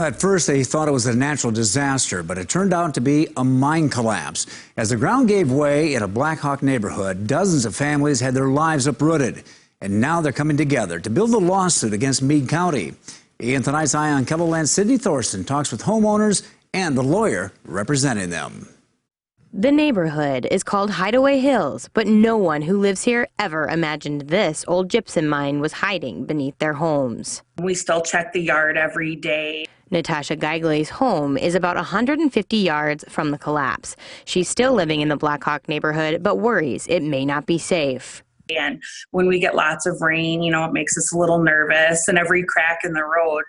Well, at first they thought it was a natural disaster, but it turned out to be a mine collapse. As the ground gave way in a Black Hawk neighborhood, dozens of families had their lives uprooted. And now they're coming together to build a lawsuit against Meade County. In tonight's Eye on Kettleland, Sydney Thorson talks with homeowners and the lawyer representing them. The neighborhood is called Hideaway Hills, but no one who lives here ever imagined this old gypsum mine was hiding beneath their homes. We still check the yard every day. NATASHA GEIGLE's home is about 150 yards from the collapse. She's still living in the Black Hawk neighborhood, but worries it may not be safe. And when we get lots of rain, it makes us a little nervous, and every crack in the road,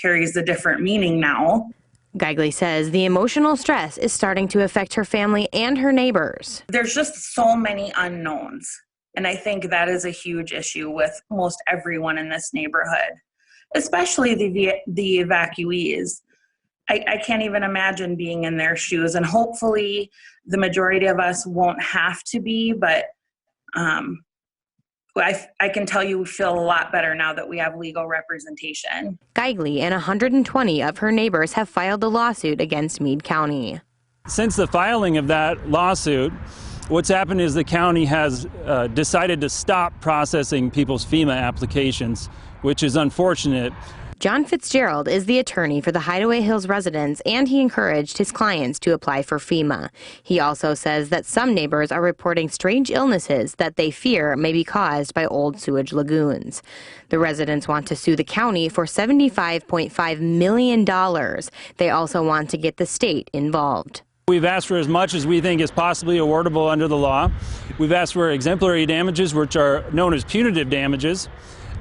carries a different meaning now. GEIGLE says the emotional stress is starting to affect her family and her neighbors. There's just so many unknowns, and I think that is a huge issue with most everyone in this neighborhood, especially the evacuees. I can't even imagine being in their shoes, and hopefully the majority of us won't have to be, but I can tell you we feel a lot better now that we have legal representation. GEIGLE and 120 of her neighbors have filed a lawsuit against Meade County. Since the filing of that lawsuit, what's happened is the county has decided to stop processing people's FEMA applications, which is unfortunate. John FITZGERALD is the attorney for the Hideaway Hills residents, and he encouraged his clients to apply for FEMA. He also says that some neighbors are reporting strange illnesses that they fear may be caused by old sewage lagoons. The residents want to sue the county for $75.5 million. They also want to get the state involved. We've asked for as much as we think is possibly awardable under the law. We've asked for exemplary damages, which are known as punitive damages.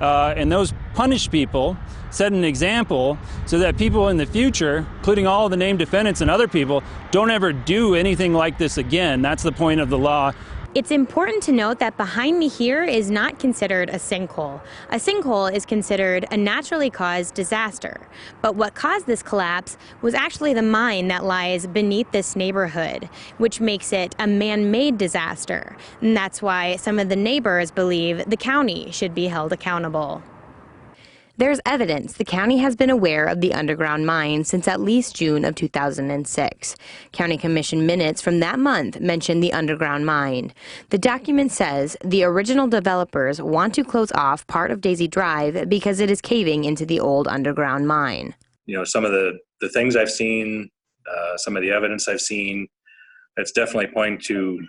And those punish people, set an example so that people in the future, including all the named defendants and other people, don't ever do anything like this again. That's the point of the law. It's important to note that behind me here is not considered a sinkhole. A sinkhole is considered a naturally caused disaster. But what caused this collapse was actually the mine that lies beneath this neighborhood, which makes it a man-made disaster. And that's why some of the neighbors believe the county should be held accountable. There's evidence the county has been aware of the underground mine since at least June of 2006. County Commission minutes from that month mention the underground mine. The document says the original developers want to close off part of Daisy Drive because it is caving into the old underground mine. Some of the things I've seen, some of the evidence I've seen, it's definitely pointing to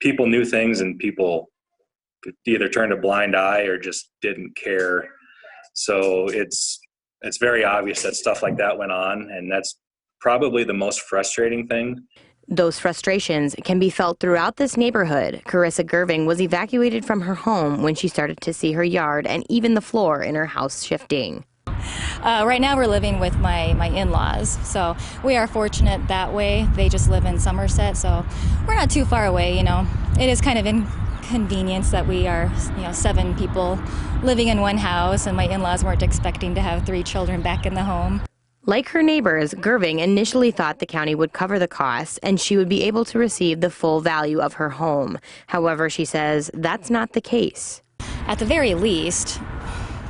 people knew things and people either turned a blind eye or just didn't care. So it's very obvious that stuff like that went on, and that's probably the most frustrating thing. Those frustrations can be felt throughout this neighborhood. CARISA GERVING was evacuated from her home when she started to see her yard and even the floor in her house shifting. Right now we're living with my in-laws, so we are fortunate that way. They just live in Somerset, so we're not too far away. It is kind of inconvenience that we are 7 people living in one house, and my in-laws weren't expecting to have 3 children back in the home. Like her neighbors, GERVING initially thought the county would cover the costs and she would be able to receive the full value of her home. However, she says that's not the case. At the very least,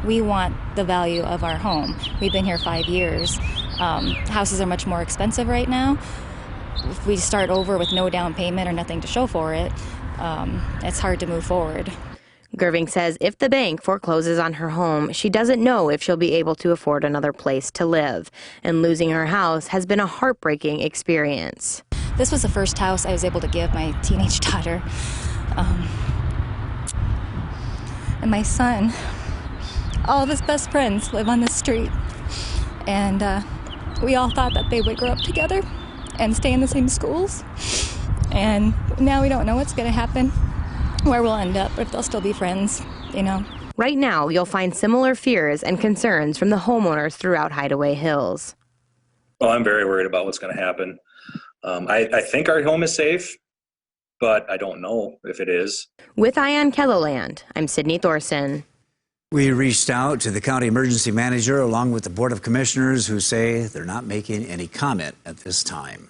we want the value of our home. We've been here 5 years. Houses are much more expensive right now. If we start over with no down payment or nothing to show for it, it's hard to move forward. GERVING says if the bank forecloses on her home, she doesn't know if she'll be able to afford another place to live. And losing her house has been a heartbreaking experience. This was the first house I was able to give my teenage daughter. And my son, all of his best friends live on this street. And we all thought that they would grow up together and stay in the same schools. And now we don't know what's going to happen, where we'll end up, if they'll still be friends, Right now, you'll find similar fears and concerns from the homeowners throughout Hideaway Hills. Well, I'm very worried about what's going to happen. I think our home is safe, but I don't know if it is. With Eye on Kettleland, I'm Sydney Thorson. We reached out to the county emergency manager along with the Board of Commissioners, who say they're not making any comment at this time.